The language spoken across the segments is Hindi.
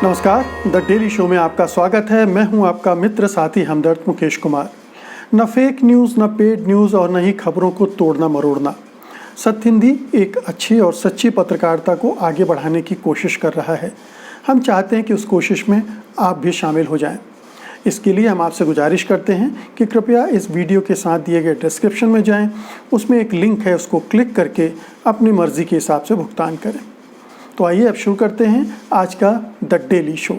नमस्कार, द डेली शो में आपका स्वागत है। मैं हूं आपका मित्र साथी हमदर्द मुकेश कुमार। न फेक न्यूज़, न पेड न्यूज़ और न ही खबरों को तोड़ना मरोड़ना। सत्य हिंदी एक अच्छी और सच्ची पत्रकारिता को आगे बढ़ाने की कोशिश कर रहा है। हम चाहते हैं कि उस कोशिश में आप भी शामिल हो जाएं। इसके लिए हम आपसे गुजारिश करते हैं कि कृपया इस वीडियो के साथ दिए गए डिस्क्रिप्शन में जाएं। उसमें एक लिंक है, उसको क्लिक करके अपनी मर्जी के हिसाब से भुगतान करें। तो आइए अब शुरू करते हैं आज का द डेली शो।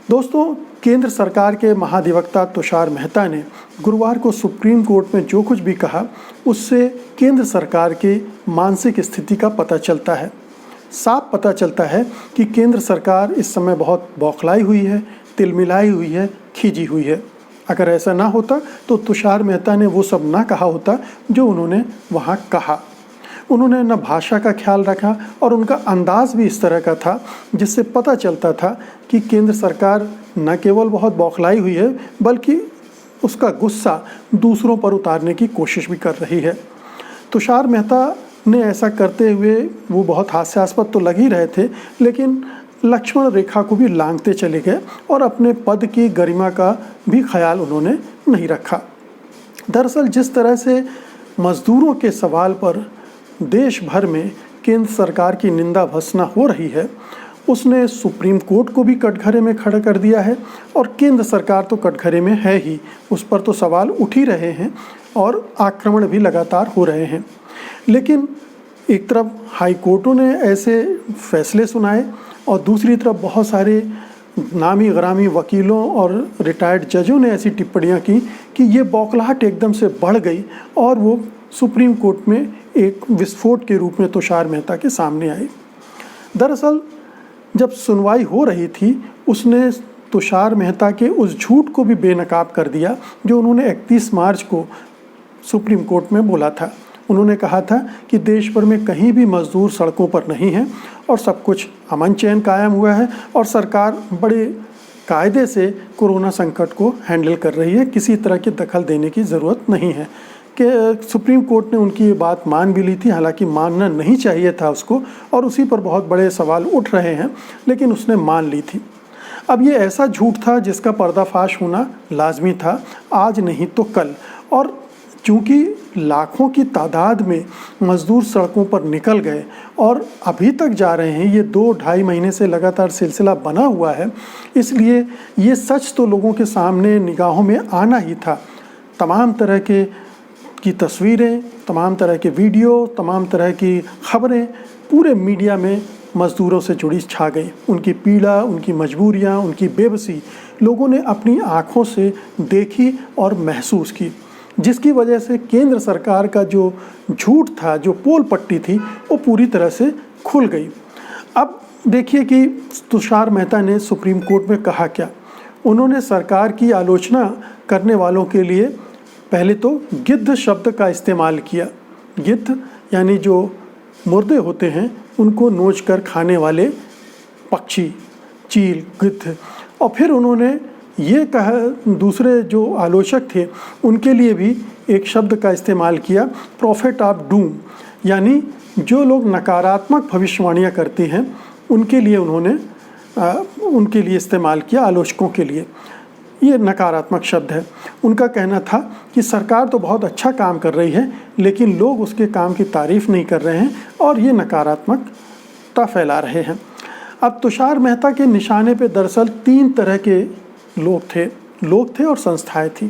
दोस्तों, केंद्र सरकार के महाधिवक्ता तुषार मेहता ने गुरुवार को सुप्रीम कोर्ट में जो कुछ भी कहा, उससे केंद्र सरकार की मानसिक स्थिति का पता चलता है। साफ पता चलता है कि केंद्र सरकार इस समय बहुत बौखलाई हुई है, तिलमिलाई हुई है, खींची हुई है। अगर ऐसा ना होता तो तुषार मेहता ने वो सब ना कहा होता जो उन्होंने वहाँ कहा। उन्होंने न भाषा का ख्याल रखा और उनका अंदाज़ भी इस तरह का था जिससे पता चलता था कि केंद्र सरकार न केवल बहुत बौखलाई हुई है, बल्कि उसका गुस्सा दूसरों पर उतारने की कोशिश भी कर रही है। तुषार मेहता ने ऐसा करते हुए वो बहुत हास्यास्पद तो लग ही रहे थे, लेकिन लक्ष्मण रेखा को भी लांघते चले गए और अपने पद की गरिमा का भी ख्याल उन्होंने नहीं रखा। दरअसल जिस तरह से मजदूरों के सवाल पर देश भर में केंद्र सरकार की निंदा भत्सना हो रही है, उसने सुप्रीम कोर्ट को भी कटघरे में खड़ा कर दिया है। और केंद्र सरकार तो कटघरे में है ही, उस पर तो सवाल उठ ही रहे हैं और आक्रमण भी लगातार हो रहे हैं। लेकिन एक तरफ हाई कोर्टों ने ऐसे फैसले सुनाए और दूसरी तरफ बहुत सारे नामी गरामी वकीलों और रिटायर्ड जजों ने ऐसी टिप्पणियां की कि ये बौखलाहट एकदम से बढ़ गई और वो सुप्रीम कोर्ट में एक विस्फोट के रूप में तुषार मेहता के सामने आई। दरअसल जब सुनवाई हो रही थी, उसने तुषार मेहता के उस झूठ को भी बेनकाब कर दिया जो उन्होंने 31 मार्च को सुप्रीम कोर्ट में बोला था। उन्होंने कहा था कि देश भर में कहीं भी मजदूर सड़कों पर नहीं हैं और सब कुछ अमन चैन कायम हुआ है और सरकार बड़े कायदे से कोरोना संकट को हैंडल कर रही है, किसी तरह की दखल देने की ज़रूरत नहीं है। कि सुप्रीम कोर्ट ने उनकी ये बात मान भी ली थी, हालांकि मानना नहीं चाहिए था उसको, और उसी पर बहुत बड़े सवाल उठ रहे हैं, लेकिन उसने मान ली थी। अब ये ऐसा झूठ था जिसका पर्दाफाश होना लाजमी था, आज नहीं तो कल। और चूँकि लाखों की तादाद में मज़दूर सड़कों पर निकल गए और अभी तक जा रहे हैं, ये 2-2.5 महीने से लगातार सिलसिला बना हुआ है, इसलिए ये सच तो लोगों के सामने निगाहों में आना ही था। तमाम तरह की तस्वीरें, तमाम तरह के वीडियो, तमाम तरह की खबरें पूरे मीडिया में मज़दूरों से जुड़ी छा गई। उनकी पीड़ा, उनकी मजबूरियां, उनकी बेबसी लोगों ने अपनी आँखों से देखी और महसूस की, जिसकी वजह से केंद्र सरकार का जो झूठ था, जो पोल पट्टी थी, वो पूरी तरह से खुल गई। अब देखिए कि तुषार मेहता ने सुप्रीम कोर्ट में कहा क्या। उन्होंने सरकार की आलोचना करने वालों के लिए पहले तो गिद्ध शब्द का इस्तेमाल किया। गिद्ध यानी जो मुर्दे होते हैं उनको नोच कर खाने वाले पक्षी, चील, गिद्ध। और फिर उन्होंने ये कहा, दूसरे जो आलोचक थे उनके लिए भी एक शब्द का इस्तेमाल किया, प्रॉफिट ऑफ डूम, यानी जो लोग नकारात्मक भविष्यवाणियाँ करते हैं उनके लिए उन्होंने उनके लिए इस्तेमाल किया, आलोचकों के लिए। ये नकारात्मक शब्द है। उनका कहना था कि सरकार तो बहुत अच्छा काम कर रही है, लेकिन लोग उसके काम की तारीफ नहीं कर रहे हैं और ये नकारात्मकता फैला रहे हैं। अब तुषार मेहता के निशाने पे दरअसल 3 तरह के लोग थे और संस्थाएं थी।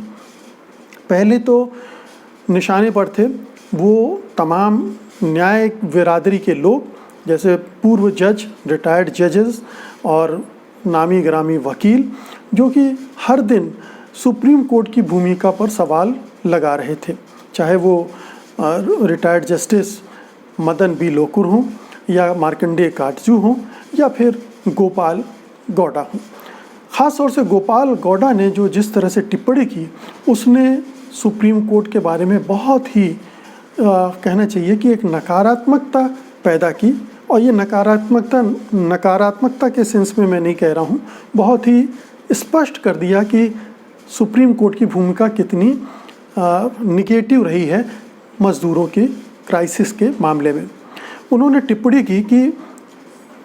पहले तो निशाने पर थे वो तमाम न्याय बिरादरी के लोग, जैसे पूर्व जज, रिटायर्ड जजेस और नामी ग्रामी वकील, जो कि हर दिन सुप्रीम कोर्ट की भूमिका पर सवाल लगा रहे थे, चाहे वो retired justice Madan B Lokur हों या मार्कंडेय काटजू हों या फिर गोपाल गौड़ा हों। ख़ास तौर से गोपाल गौड़ा ने जो जिस तरह से टिप्पणी की, उसने सुप्रीम कोर्ट के बारे में बहुत ही कहना चाहिए कि एक नकारात्मकता पैदा की। और ये नकारात्मकता के सेंस में मैं नहीं कह रहा हूँ, बहुत ही स्पष्ट कर दिया कि सुप्रीम कोर्ट की भूमिका कितनी निगेटिव रही है मज़दूरों के क्राइसिस के मामले में। उन्होंने टिप्पणी की कि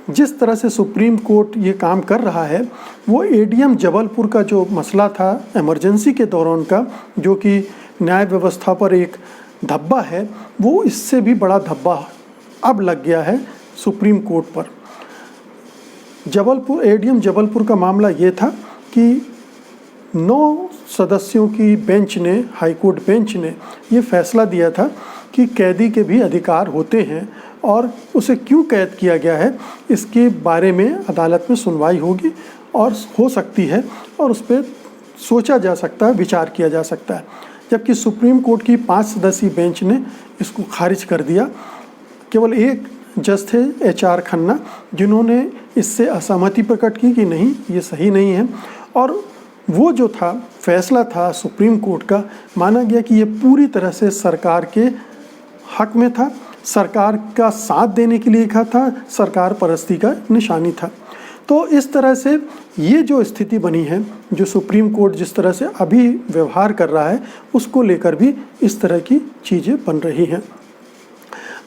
जिस तरह से सुप्रीम कोर्ट ये काम कर रहा है, वो एडीएम जबलपुर का जो मसला था इमरजेंसी के दौरान का, जो कि न्याय व्यवस्था पर एक धब्बा है, वो इससे भी बड़ा धब्बा अब लग गया है सुप्रीम कोर्ट पर। एडीएम जबलपुर का मामला ये था कि 9 सदस्यों की बेंच ने, हाईकोर्ट बेंच ने ये फैसला दिया था कि कैदी के भी अधिकार होते हैं और उसे क्यों कैद किया गया है, इसके बारे में अदालत में सुनवाई होगी और हो सकती है और उस पर सोचा जा सकता है, विचार किया जा सकता है। जबकि सुप्रीम कोर्ट की 5 सदस्यीय बेंच ने इसको खारिज कर दिया। केवल एक जज थे HR खन्ना, जिन्होंने इससे असहमति प्रकट की कि नहीं, ये सही नहीं है। और वो जो था फैसला था सुप्रीम कोर्ट का, माना गया कि ये पूरी तरह से सरकार के हक में था, सरकार का साथ देने के लिए कहा था, सरकार परस्ती का निशानी था। तो इस तरह से ये जो स्थिति बनी है, जो सुप्रीम कोर्ट जिस तरह से अभी व्यवहार कर रहा है, उसको लेकर भी इस तरह की चीज़ें बन रही हैं।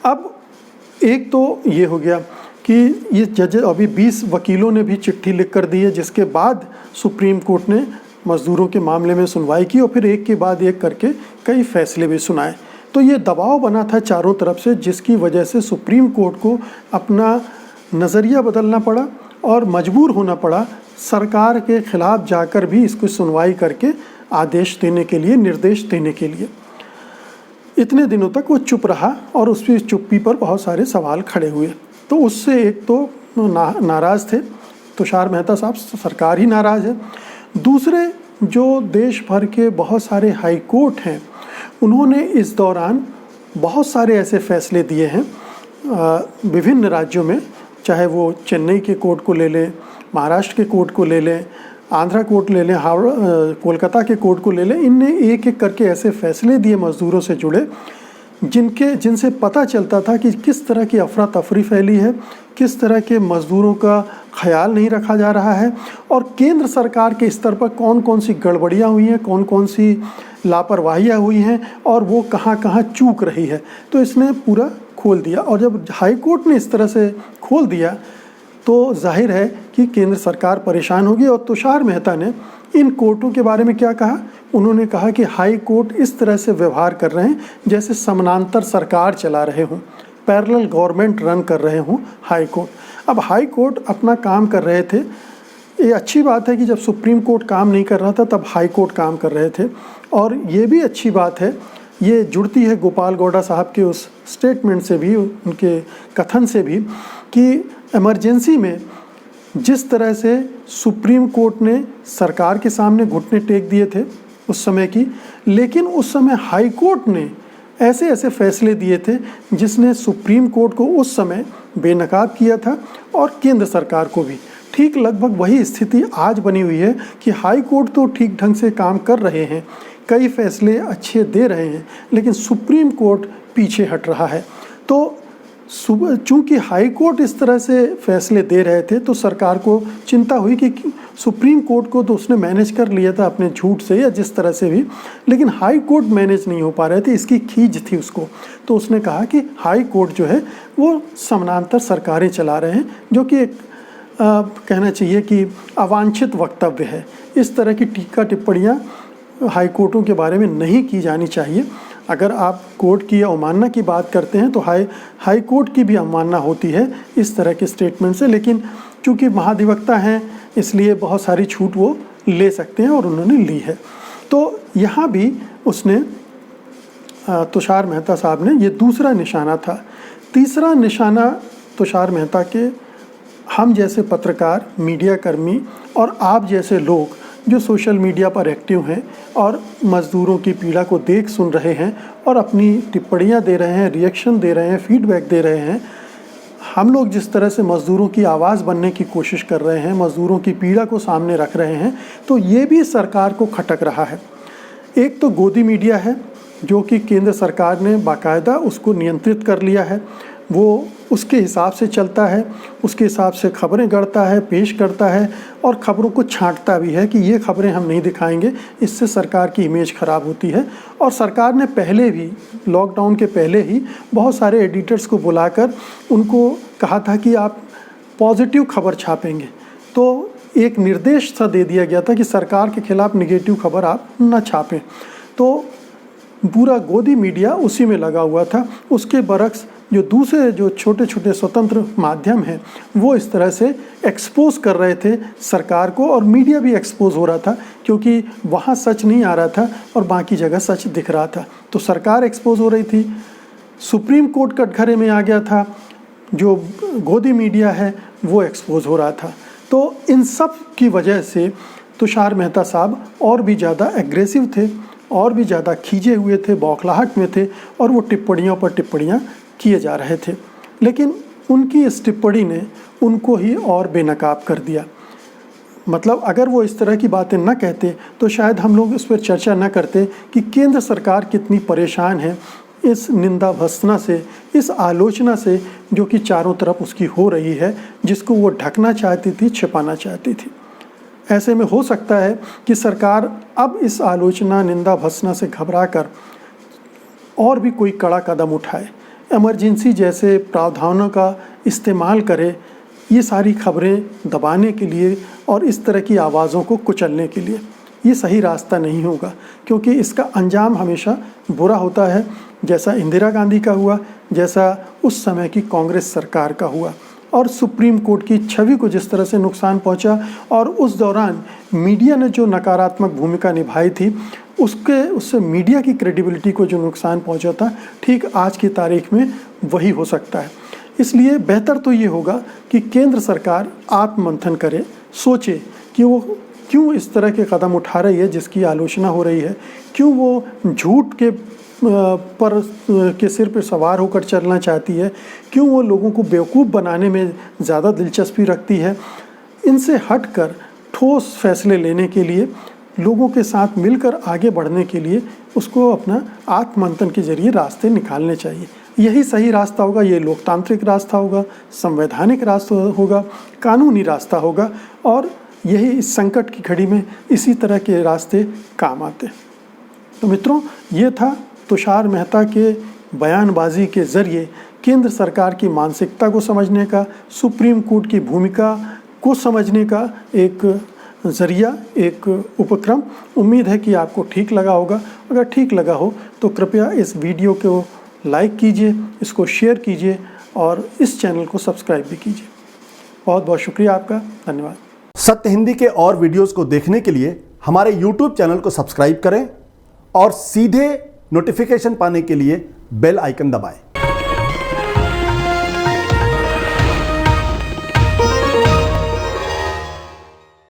अब एक तो ये हो गया कि ये जज, अभी 20 वकीलों ने भी चिट्ठी लिख कर दी है, जिसके बाद सुप्रीम कोर्ट ने मज़दूरों के मामले में सुनवाई की और फिर एक के बाद एक करके कई फैसले भी सुनाए। तो ये दबाव बना था चारों तरफ से, जिसकी वजह से सुप्रीम कोर्ट को अपना नज़रिया बदलना पड़ा और मजबूर होना पड़ा सरकार के खिलाफ जाकर भी इसको सुनवाई करके आदेश देने के लिए, निर्देश देने के लिए। इतने दिनों तक वो चुप रहा और उसकी चुप्पी पर बहुत सारे सवाल खड़े हुए। तो उससे एक तो नाराज़ थे तुषार मेहता साहब, सरकार ही नाराज़ है। दूसरे, जो देश भर के बहुत सारे हाई कोर्ट हैं, उन्होंने इस दौरान बहुत सारे ऐसे फैसले दिए हैं विभिन्न राज्यों में, चाहे वो चेन्नई के कोर्ट को ले लें, महाराष्ट्र के कोर्ट को ले लें, आंध्रा कोर्ट ले लें, कोलकाता के कोर्ट को ले लें। इनने एक एक करके ऐसे फैसले दिए मज़दूरों से जुड़े, जिनसे पता चलता था कि किस तरह की अफरा तफरी फैली है, किस तरह के मज़दूरों का ख्याल नहीं रखा जा रहा है और केंद्र सरकार के स्तर पर कौन कौन सी गड़बड़ियाँ हुई हैं, कौन कौन सी लापरवाहियाँ हुई हैं और वो कहाँ कहाँ चूक रही है। तो इसने पूरा खोल दिया और जब हाई कोर्ट ने इस तरह से खोल दिया तो जाहिर है कि केंद्र सरकार परेशान होगी। और तुषार मेहता ने इन कोर्टों के बारे में क्या कहा, उन्होंने कहा कि हाई कोर्ट इस तरह से व्यवहार कर रहे हैं जैसे समानांतर सरकार चला रहे हों, पैरेलल गवर्नमेंट रन कर रहे हों हाई कोर्ट। अब हाई कोर्ट अपना काम कर रहे थे, ये अच्छी बात है कि जब सुप्रीम कोर्ट काम नहीं कर रहा था तब हाई कोर्ट काम कर रहे थे। और ये भी अच्छी बात है, ये जुड़ती है गोपाल गौड़ा साहब के उस स्टेटमेंट से भी, उनके कथन से भी, कि इमरजेंसी में जिस तरह से सुप्रीम कोर्ट ने सरकार के सामने घुटने टेक दिए थे उस समय की, लेकिन उस समय हाई कोर्ट ने ऐसे ऐसे फैसले दिए थे जिसने सुप्रीम कोर्ट को उस समय बेनकाब किया था और केंद्र सरकार को भी। ठीक लगभग वही स्थिति आज बनी हुई है कि हाई कोर्ट तो ठीक ढंग से काम कर रहे हैं, कई फैसले अच्छे दे रहे हैं, लेकिन सुप्रीम कोर्ट पीछे हट रहा है। तो चूँकि हाई कोर्ट इस तरह से फैसले दे रहे थे तो सरकार को चिंता हुई कि सुप्रीम कोर्ट को तो उसने मैनेज कर लिया था अपने झूठ से या जिस तरह से भी, लेकिन हाई कोर्ट मैनेज नहीं हो पा रहे थे, इसकी खींच थी उसको। तो उसने कहा कि हाई कोर्ट जो है वो समानांतर सरकारें चला रहे हैं, जो कि एक कहना चाहिए कि अवांछित वक्तव्य है। इस तरह की टीका टिप्पणियाँ हाई कोर्टों के बारे में नहीं की जानी चाहिए। अगर आप कोर्ट की अवमानना की बात करते हैं तो हाई कोर्ट की भी अवमानना होती है इस तरह के स्टेटमेंट से, लेकिन चूंकि महाधिवक्ता हैं इसलिए बहुत सारी छूट वो ले सकते हैं और उन्होंने ली है। तो यहाँ भी उसने तुषार मेहता साहब ने, ये दूसरा निशाना था। तीसरा निशाना तुषार मेहता के हम जैसे पत्रकार, मीडिया कर्मी और आप जैसे लोग जो सोशल मीडिया पर एक्टिव हैं और मज़दूरों की पीड़ा को देख सुन रहे हैं और अपनी टिप्पणियां दे रहे हैं, रिएक्शन दे रहे हैं, फीडबैक दे रहे हैं। हम लोग जिस तरह से मज़दूरों की आवाज़ बनने की कोशिश कर रहे हैं, मज़दूरों की पीड़ा को सामने रख रहे हैं, तो ये भी सरकार को खटक रहा है। एक तो गोदी मीडिया है जो कि केंद्र सरकार ने बाकायदा उसको नियंत्रित कर लिया है, वो उसके हिसाब से चलता है, उसके हिसाब से खबरें गढ़ता है, पेश करता है और ख़बरों को छांटता भी है कि ये खबरें हम नहीं दिखाएंगे, इससे सरकार की इमेज ख़राब होती है। और सरकार ने पहले भी, लॉकडाउन के पहले ही बहुत सारे एडिटर्स को बुलाकर उनको कहा था कि आप पॉजिटिव खबर छापेंगे। तो एक निर्देश सा दे दिया गया था कि सरकार के खिलाफ निगेटिव खबर आप न छापें। तो पूरा गोदी मीडिया उसी में लगा हुआ था। उसके बरक्स जो दूसरे जो छोटे छोटे स्वतंत्र माध्यम हैं वो इस तरह से एक्सपोज कर रहे थे सरकार को, और मीडिया भी एक्सपोज हो रहा था क्योंकि वहाँ सच नहीं आ रहा था और बाकी जगह सच दिख रहा था। तो सरकार एक्सपोज हो रही थी, सुप्रीम कोर्ट कटघरे में आ गया था, जो गोदी मीडिया है वो एक्सपोज हो रहा था। तो इन सब की वजह से तुषार मेहता साहब और भी ज़्यादा एग्रेसिव थे, और भी ज़्यादा खींचे हुए थे, बौखलाहट में थे, और वो टिप्पणियों पर टिप्पणियाँ किए जा रहे थे। लेकिन उनकी इस टिप्पणी ने उनको ही और बेनकाब कर दिया। मतलब अगर वो इस तरह की बातें न कहते तो शायद हम लोग इस पर चर्चा न करते कि केंद्र सरकार कितनी परेशान है इस निंदा भत्सना से, इस आलोचना से जो कि चारों तरफ उसकी हो रही है, जिसको वो ढकना चाहती थी, छिपाना चाहती थी। ऐसे में हो सकता है कि सरकार अब इस आलोचना, निंदा भत्सना से घबराकर और भी कोई कड़ा कदम उठाए, इमरजेंसी जैसे प्रावधानों का इस्तेमाल करे ये सारी खबरें दबाने के लिए और इस तरह की आवाज़ों को कुचलने के लिए। ये सही रास्ता नहीं होगा, क्योंकि इसका अंजाम हमेशा बुरा होता है, जैसा इंदिरा गांधी का हुआ, जैसा उस समय की कांग्रेस सरकार का हुआ, और सुप्रीम कोर्ट की छवि को जिस तरह से नुकसान पहुंचा, और उस दौरान मीडिया ने जो नकारात्मक भूमिका निभाई थी उससे मीडिया की क्रेडिबिलिटी को जो नुकसान पहुंचा था, ठीक आज की तारीख में वही हो सकता है। इसलिए बेहतर तो ये होगा कि केंद्र सरकार आत्ममंथन करे, सोचे कि वो क्यों इस तरह के कदम उठा रही है जिसकी आलोचना हो रही है, क्यों वो झूठ के सिर पर सवार होकर चलना चाहती है, क्यों वो लोगों को बेवकूफ़ बनाने में ज़्यादा दिलचस्पी रखती है। इनसे हटकर ठोस फैसले लेने के लिए, लोगों के साथ मिलकर आगे बढ़ने के लिए उसको अपना आत्ममंथन के जरिए रास्ते निकालने चाहिए। यही सही रास्ता होगा, ये लोकतांत्रिक रास्ता होगा, संवैधानिक रास्ता होगा, कानूनी रास्ता होगा, और यही इस संकट की घड़ी में इसी तरह के रास्ते काम आते। तो मित्रों, ये था तुषार मेहता के बयानबाजी के ज़रिए केंद्र सरकार की मानसिकता को समझने का, सुप्रीम कोर्ट की भूमिका को समझने का एक ज़रिया, एक उपक्रम। उम्मीद है कि आपको ठीक लगा होगा। अगर ठीक लगा हो तो कृपया इस वीडियो को लाइक कीजिए, इसको शेयर कीजिए और इस चैनल को सब्सक्राइब भी कीजिए। बहुत बहुत शुक्रिया आपका, धन्यवाद। सत्य हिंदी के और वीडियोस को देखने के लिए हमारे YouTube चैनल को सब्सक्राइब करें और सीधे नोटिफिकेशन पाने के लिए बेल आइकन दबाएं।